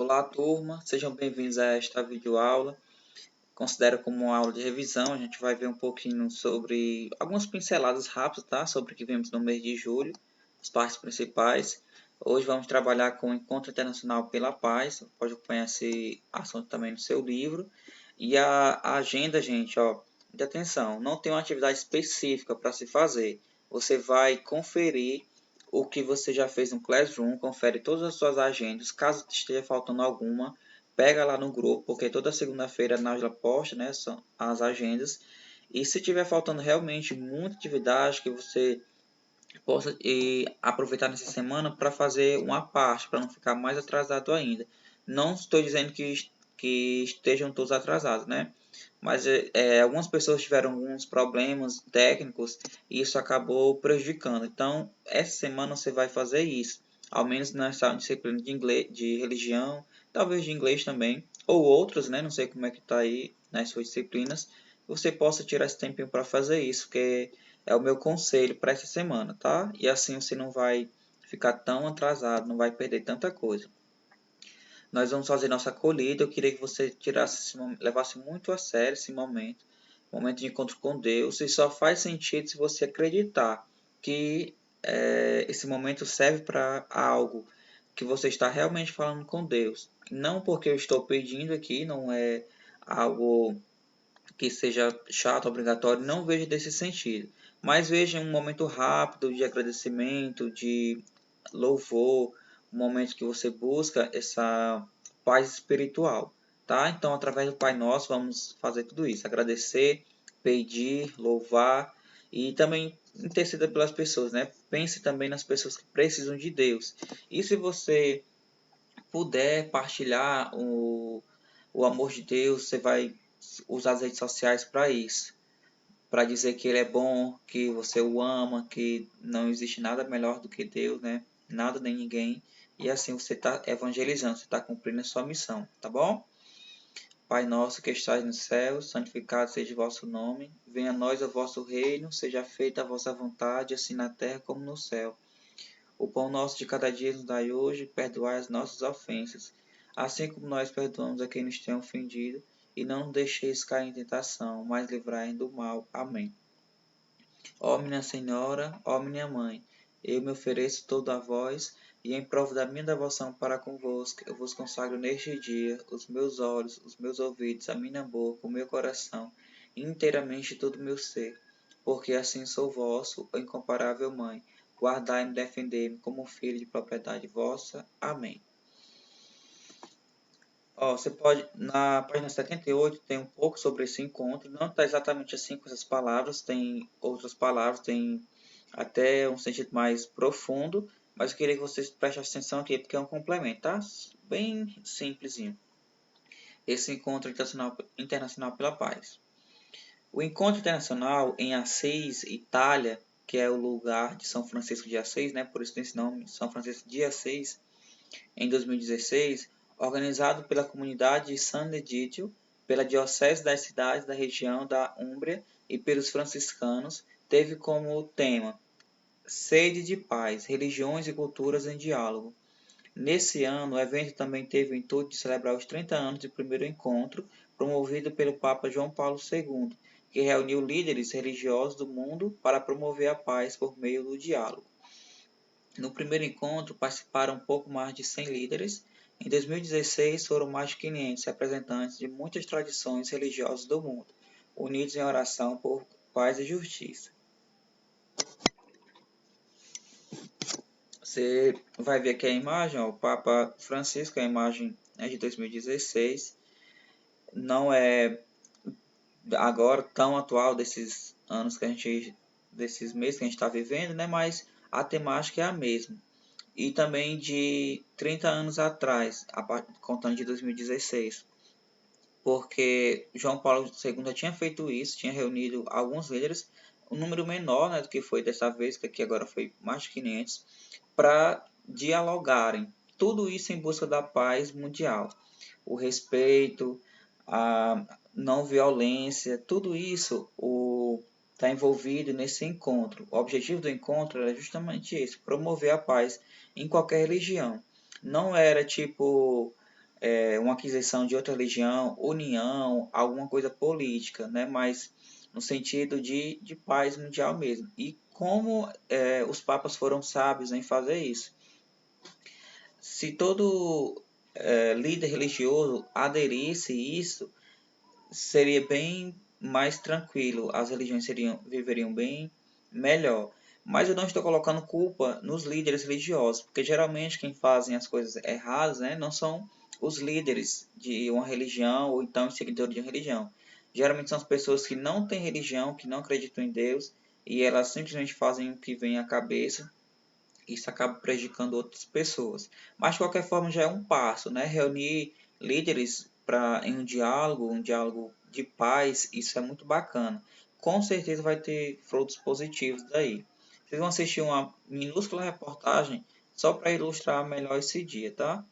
Olá, turma, sejam bem-vindos a esta videoaula. Considero como uma aula de revisão. A gente vai ver um pouquinho sobre algumas pinceladas rápidas, tá? Sobre o que vimos no mês de julho, as partes principais. Hoje vamos trabalhar com o Encontro Internacional pela Paz. Pode acompanhar esse assunto também no seu livro. E a agenda, gente, ó, muita atenção, não tem uma atividade específica para se fazer. Você vai conferir o que você já fez no Classroom, confere todas as suas agendas, caso esteja faltando alguma, pega lá no grupo, porque toda segunda-feira a Nájila posta, né, são as agendas, e se tiver faltando realmente muita atividade que você possa aproveitar nessa semana para fazer uma parte, para não ficar mais atrasado ainda. Não estou dizendo que estejam todos atrasados, né? Mas algumas pessoas tiveram alguns problemas técnicos e isso acabou prejudicando. Então, essa semana você vai fazer isso, ao menos nessa disciplina de inglês, de religião, talvez de inglês também, ou outros, né? Não sei como é que está aí nas suas disciplinas. Você possa tirar esse tempinho para fazer isso, porque é o meu conselho para essa semana, tá? E assim você não vai ficar tão atrasado, não vai perder tanta coisa. Nós vamos fazer nossa acolhida. Eu queria que você levasse muito a sério esse momento de encontro com Deus. E só faz sentido se você acreditar que esse momento serve para algo, que você está realmente falando com Deus. Não porque eu estou pedindo aqui, não é algo que seja chato, obrigatório, não veja desse sentido. Mas veja um momento rápido de agradecimento, de louvor, um momento que você busca essa paz espiritual, tá? Então, através do Pai Nosso, vamos fazer tudo isso, agradecer, pedir, louvar e também interceder pelas pessoas, né? Pense também nas pessoas que precisam de Deus. E se você puder partilhar o amor de Deus, você vai usar as redes sociais para isso, para dizer que Ele é bom, que você o ama, que não existe nada melhor do que Deus, né? Nada nem ninguém. E assim você está evangelizando, você está cumprindo a sua missão, tá bom? Pai nosso que estais no céu, santificado seja o vosso nome. Venha a nós o vosso reino, seja feita a vossa vontade, assim na terra como no céu. O pão nosso de cada dia nos dai hoje, perdoai as nossas ofensas, assim como nós perdoamos a quem nos tem ofendido, e não nos deixeis cair em tentação, mas livrai-nos do mal. Amém. Ó minha Senhora, ó minha Mãe, eu me ofereço todo a vós, e em prova da minha devoção para convosco, eu vos consagro neste dia os meus olhos, os meus ouvidos, a minha boca, o meu coração, e inteiramente todo o meu ser, porque assim sou vosso, ó incomparável Mãe. Guardai-me e defendei-me como filho de propriedade vossa. Amém. Ó, você pode, na página 78 tem um pouco sobre esse encontro, não está exatamente assim com essas palavras, tem outras palavras, tem até um sentido mais profundo, mas eu queria que vocês prestem atenção aqui, porque é um complemento, tá? Bem simplesinho. Esse encontro internacional pela paz. O encontro internacional em Assis, Itália, que é o lugar de São Francisco de Assis, né? Por isso tem esse nome, São Francisco de Assis, em 2016, organizado pela comunidade de San Legitio, pela Diocese das cidades da região da Úmbria e pelos franciscanos, teve como tema Sede de Paz, Religiões e Culturas em Diálogo. Nesse ano, o evento também teve o intuito de celebrar os 30 anos do primeiro encontro, promovido pelo Papa João Paulo II, que reuniu líderes religiosos do mundo para promover a paz por meio do diálogo. No primeiro encontro participaram um pouco mais de 100 líderes. Em 2016 foram mais de 500 representantes de muitas tradições religiosas do mundo, unidos em oração por paz e justiça. Você vai ver aqui a imagem, ó, o Papa Francisco, a imagem é de 2016. Não é agora tão atual desses anos que desses meses que a gente está vivendo, né? Mas a temática é a mesma. E também de 30 anos atrás, contando de 2016, porque João Paulo II já tinha feito isso, tinha reunido alguns líderes, um número menor, né, do que foi dessa vez, que aqui agora foi mais de 500, para dialogarem. Tudo isso em busca da paz mundial, o respeito, a não violência, tudo isso está envolvido nesse encontro. O objetivo do encontro era justamente esse, promover a paz em qualquer religião. Não era tipo uma aquisição de outra religião, união, alguma coisa política, né? Mas no sentido de paz mundial mesmo. E como os papas foram sábios em fazer isso. Se todo líder religioso aderisse a isso, seria bem mais tranquilo, as religiões viveriam bem melhor. Mas eu não estou colocando culpa nos líderes religiosos, porque geralmente quem fazem as coisas erradas, né, não são os líderes de uma religião ou então os seguidores de uma religião. Geralmente são as pessoas que não têm religião, que não acreditam em Deus, e elas simplesmente fazem o que vem à cabeça. Isso acaba prejudicando outras pessoas. Mas de qualquer forma já é um passo, né? Reunir líderes em um diálogo de paz, isso é muito bacana. Com certeza vai ter frutos positivos daí. Vocês vão assistir uma minúscula reportagem só para ilustrar melhor esse dia, tá?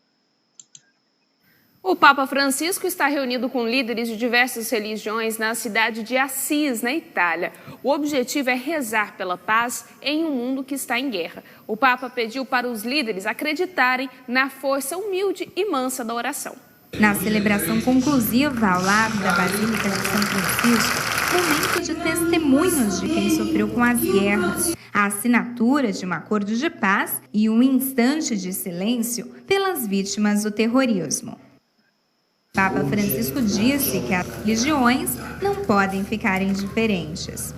O Papa Francisco está reunido com líderes de diversas religiões na cidade de Assis, na Itália. O objetivo é rezar pela paz em um mundo que está em guerra. O Papa pediu para os líderes acreditarem na força humilde e mansa da oração. Na celebração conclusiva ao lado da Basílica de São Francisco, momento de testemunhos de quem sofreu com as guerras, a assinatura de um acordo de paz e um instante de silêncio pelas vítimas do terrorismo. Papa Francisco disse que as religiões não podem ficar indiferentes.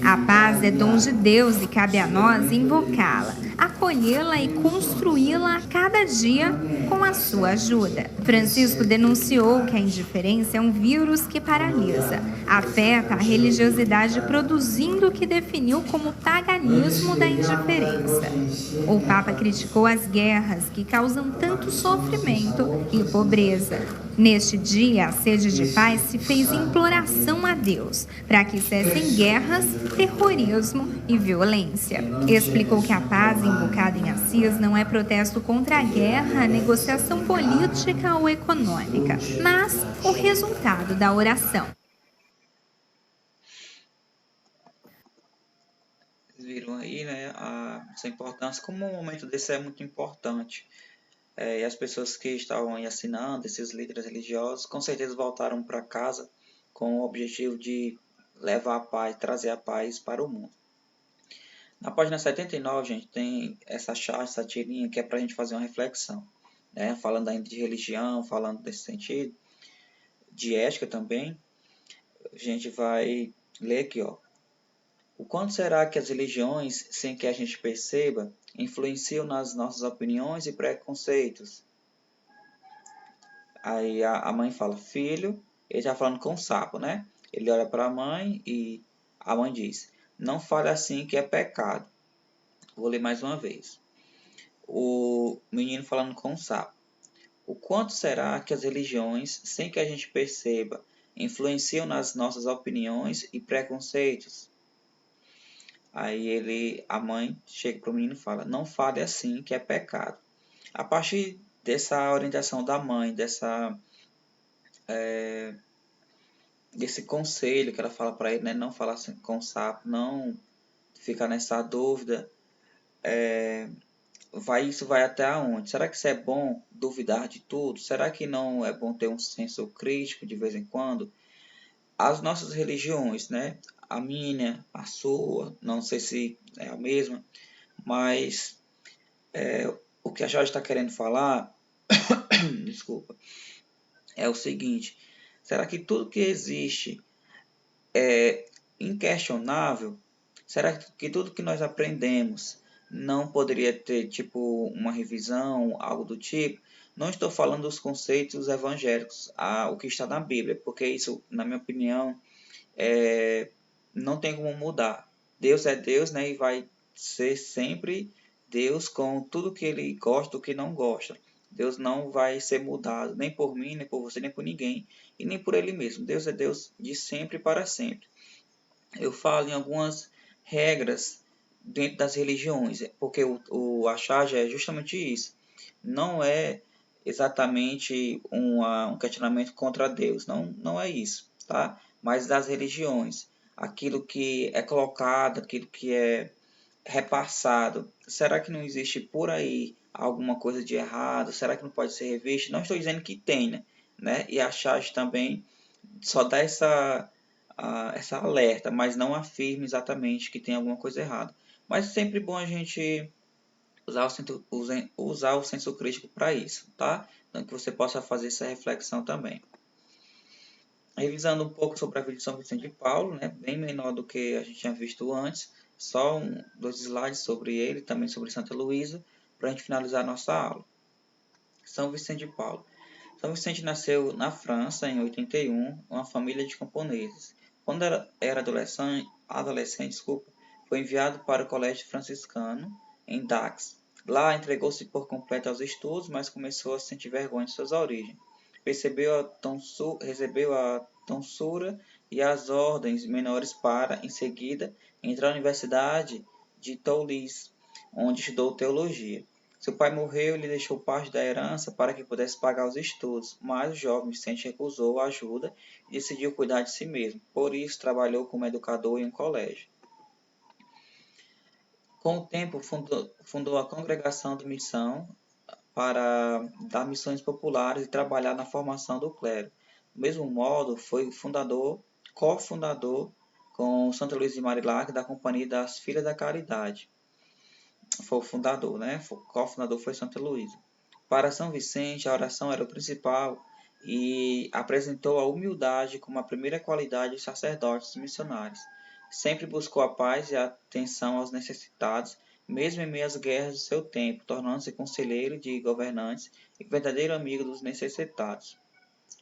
A paz é dom de Deus e cabe a nós invocá-la, acolhê-la e construí-la a cada dia com a sua ajuda. Francisco denunciou que a indiferença é um vírus que paralisa, afeta a religiosidade, produzindo o que definiu como paganismo da indiferença. O Papa criticou as guerras que causam tanto sofrimento e pobreza. Neste dia, a sede de paz se fez imploração a Deus para que cessem guerras, terrorismo e violência. Explicou que a paz invocada em Assis não é protesto contra a guerra, negociação política ou econômica, mas o resultado da oração. Vocês viram aí, né, essa importância, como um momento desse é muito importante. E as pessoas que estavam aí assinando, esses líderes religiosos, com certeza voltaram para casa com o objetivo de levar a paz, trazer a paz para o mundo. Na página 79, gente, tem essa chave, essa tirinha que é para a gente fazer uma reflexão, né? Falando ainda de religião, falando desse sentido, de ética também, a gente vai ler aqui, ó. O quanto será que as religiões, sem que a gente perceba, influenciam nas nossas opiniões e preconceitos? Aí a mãe fala, filho, ele está falando com o sapo, né? Ele olha para a mãe e a mãe diz, não fale assim que é pecado. Vou ler mais uma vez. O menino falando com o sapo. O quanto será que as religiões, sem que a gente perceba, influenciam nas nossas opiniões e preconceitos? Aí a mãe chega para o menino e fala, não fale assim que é pecado. A partir dessa orientação da mãe, desse conselho que ela fala para ele, né? Não falar assim com o sapo, não ficar nessa dúvida, isso vai até onde? Será que isso é bom duvidar de tudo? Será que não é bom ter um senso crítico de vez em quando? As nossas religiões, né? A minha, a sua, não sei se é a mesma, mas o que a Jorge está querendo falar, desculpa, é o seguinte, será que tudo que existe é inquestionável? Será que tudo que nós aprendemos não poderia ter, tipo, uma revisão, algo do tipo? Não estou falando dos conceitos evangélicos, o que está na Bíblia, porque isso, na minha opinião, não tem como mudar. Deus é Deus, né, e vai ser sempre Deus com tudo que ele gosta, o que não gosta. Deus não vai ser mudado, nem por mim, nem por você, nem por ninguém, e nem por ele mesmo. Deus é Deus de sempre e para sempre. Eu falo em algumas regras dentro das religiões, porque a charge é justamente isso. Não é exatamente um questionamento contra Deus, não é isso, tá? Mas das religiões, aquilo que é colocado, aquilo que é repassado, será que não existe por aí alguma coisa de errado? Será que não pode ser revisto? Não estou dizendo que tenha, né? E a charge também só dá essa alerta, mas não afirma exatamente que tem alguma coisa errada. Mas é sempre bom a gente usar o senso crítico para isso, tá? Então que você possa fazer essa reflexão também. Revisando um pouco sobre a vida de São Vicente de Paulo, né? Bem menor do que a gente tinha visto antes, só dois slides sobre ele, também sobre Santa Luísa, para a gente finalizar a nossa aula. São Vicente de Paulo. São Vicente nasceu na França em 81, uma família de camponeses. Quando era adolescente, foi enviado para o colégio franciscano em Dax. Lá entregou-se por completo aos estudos, mas começou a sentir vergonha de suas origens. Recebeu a tonsura e as ordens menores para, em seguida, entrar na Universidade de Toulouse, onde estudou teologia. Seu pai morreu e lhe deixou parte da herança para que pudesse pagar os estudos, mas o jovem Vicente recusou a ajuda e decidiu cuidar de si mesmo. Por isso, trabalhou como educador em um colégio. Com o tempo, fundou a Congregação de Missão para dar missões populares e trabalhar na formação do clero. Do mesmo modo, foi cofundador com Santa Luísa de Marilac da Companhia das Filhas da Caridade. Foi o fundador, né? O cofundador foi Santa Luísa. Para São Vicente, a oração era o principal e apresentou a humildade como a primeira qualidade dos sacerdotes e missionários. Sempre buscou a paz e a atenção aos necessitados, mesmo em meio às guerras do seu tempo, tornando-se conselheiro de governantes e verdadeiro amigo dos necessitados.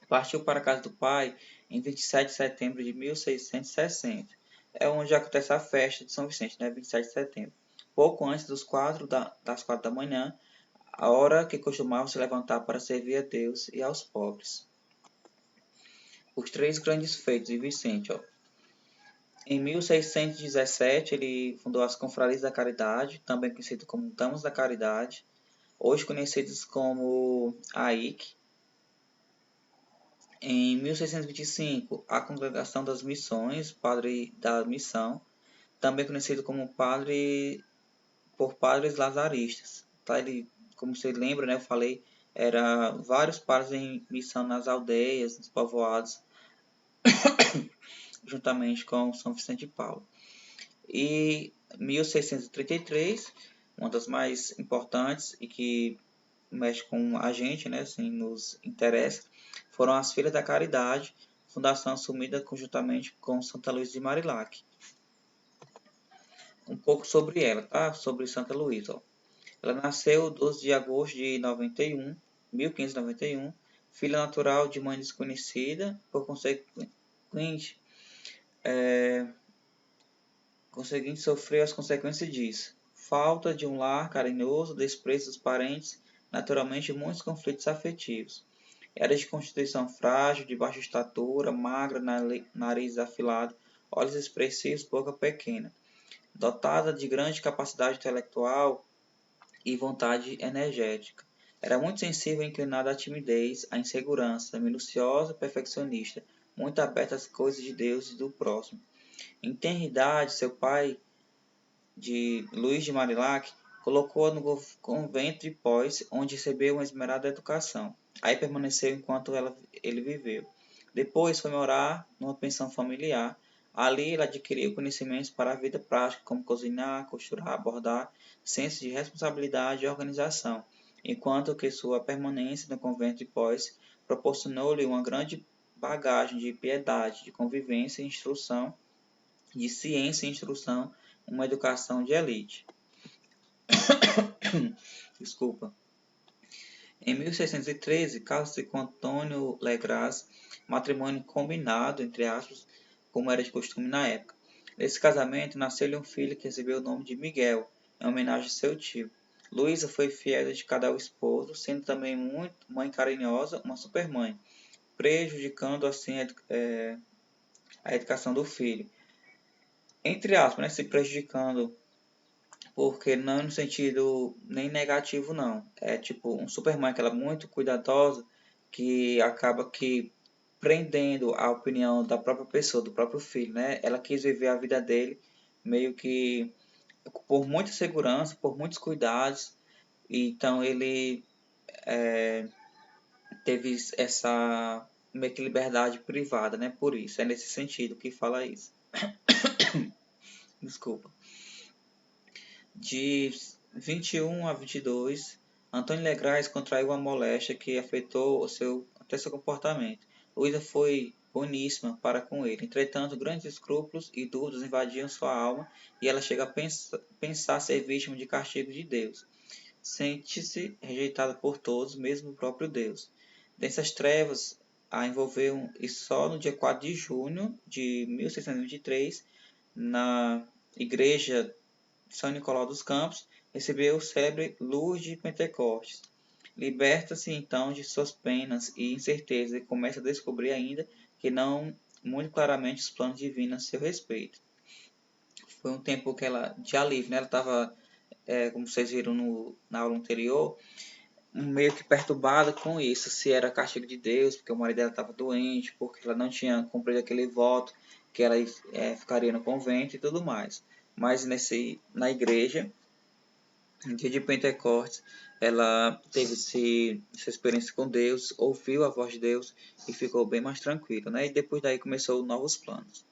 Partiu para a casa do pai em 27 de setembro de 1660. É onde acontece a festa de São Vicente, né? 27 de setembro. Pouco antes das 4 da manhã, a hora que costumava se levantar para servir a Deus e aos pobres. Os três grandes feitos de Vicente. Em 1617, ele fundou as Confrarias da Caridade, também conhecido como Damas da Caridade, hoje conhecidos como AIC. Em 1625, a Congregação das Missões, Padre da Missão, também conhecido como por Padres Lazaristas. Tá? Ele, como você lembra, né, eu falei, era vários padres em missão nas aldeias, nos povoados, juntamente com São Vicente de Paulo. E 1633, uma das mais importantes e que mexe com a gente, né, assim, nos interessa, foram as Filhas da Caridade, fundação assumida conjuntamente com Santa Luísa de Marilac. Um pouco sobre ela, tá? Sobre Santa Luísa. Ela nasceu 12 de agosto de 1591, filha natural de mãe desconhecida, por conseguinte, sofreu as consequências disso. Falta de um lar carinhoso, desprezo dos parentes, naturalmente muitos conflitos afetivos. Era de constituição frágil, de baixa estatura, magra, nariz afilado, olhos expressivos, boca pequena. Dotada de grande capacidade intelectual e vontade energética. Era muito sensível e inclinada à timidez, à insegurança, minuciosa, perfeccionista, muito aberta às coisas de Deus e do próximo. Em tenra idade, seu pai, Luís de Marilac, colocou-a no convento de Pois, onde recebeu uma esmerada educação. Aí permaneceu enquanto ele viveu. Depois foi morar numa pensão familiar. Ali ele adquiriu conhecimentos para a vida prática, como cozinhar, costurar, bordar, senso de responsabilidade e organização, enquanto que sua permanência no convento de Pois proporcionou-lhe uma grande bagagem de piedade, de convivência e instrução, de ciência e instrução, uma educação de elite. Desculpa. Em 1613, casa-se com Antônio Legras, matrimônio combinado, entre aspas, como era de costume na época. Nesse casamento, nasceu-lhe um filho que recebeu o nome de Miguel, em homenagem a seu tio. Luísa foi fiel e dedicada ao esposo, sendo também muito mãe carinhosa, uma supermãe, prejudicando assim a educação do filho. Entre aspas, né, se prejudicando, porque não no sentido nem negativo, não. É tipo um supermãe que ela é muito cuidadosa, que acaba que prendendo a opinião da própria pessoa, do próprio filho, né? Ela quis viver a vida dele meio que por muita segurança, por muitos cuidados. Então ele teve essa meio que liberdade privada, né? Por isso, é nesse sentido que fala isso. Desculpa. De 21 a 22, Antônio Legrais contraiu uma moléstia que afetou até seu comportamento. Luísa foi boníssima para com ele. Entretanto, grandes escrúpulos e dúvidas invadiam sua alma e ela chega a pensar ser vítima de castigo de Deus. Sente-se rejeitada por todos, mesmo o próprio Deus. Dessas trevas a envolveu, e só no dia 4 de junho de 1623, na igreja São Nicolau dos Campos, recebeu o célebre luz de Pentecostes. Liberta-se então de suas penas e incertezas e começa a descobrir ainda que não muito claramente os planos divinos a seu respeito. Foi um tempo que ela, de alívio, né? Ela estava, como vocês viram na aula anterior, meio que perturbada com isso, se era castigo de Deus, porque o marido dela estava doente, porque ela não tinha cumprido aquele voto, que ela ficaria no convento e tudo mais. Mas na igreja, no dia de Pentecostes, ela teve essa experiência com Deus, ouviu a voz de Deus e ficou bem mais tranquila, né? E depois daí começou novos planos.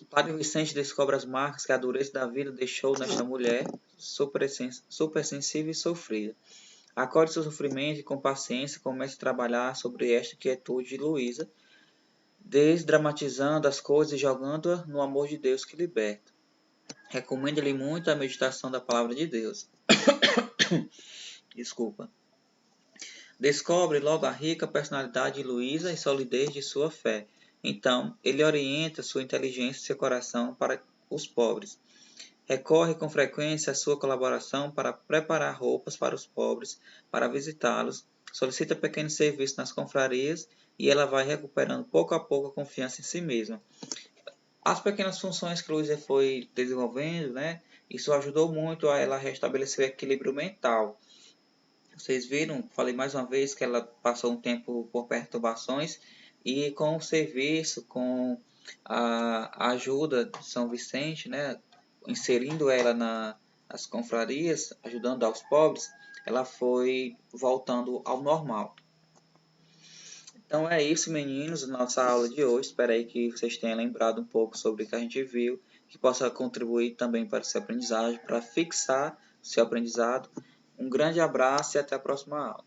O padre Vicente descobre as marcas que a dureza da vida deixou nesta mulher supersensível e sofrida. Acolhe seu sofrimento e com paciência comece a trabalhar sobre esta quietude de Luísa, desdramatizando as coisas e jogando-a no amor de Deus que liberta. Recomendo-lhe muito a meditação da palavra de Deus. Desculpa. Descobre logo a rica personalidade de Luísa e solidez de sua fé. Então, ele orienta sua inteligência e seu coração para os pobres. Recorre com frequência à sua colaboração para preparar roupas para os pobres, para visitá-los, solicita pequenos serviços nas confrarias e ela vai recuperando pouco a pouco a confiança em si mesma. As pequenas funções que Luísa foi desenvolvendo, né, isso ajudou muito a ela restabelecer o equilíbrio mental. Vocês viram, falei mais uma vez que ela passou um tempo por perturbações e com o serviço, com a ajuda de São Vicente, né, inserindo ela nas confrarias, ajudando aos pobres, ela foi voltando ao normal. Então é isso, meninos, nossa aula de hoje. Espero aí que vocês tenham lembrado um pouco sobre o que a gente viu, que possa contribuir também para o seu aprendizagem, para fixar o seu aprendizado. Um grande abraço e até a próxima aula.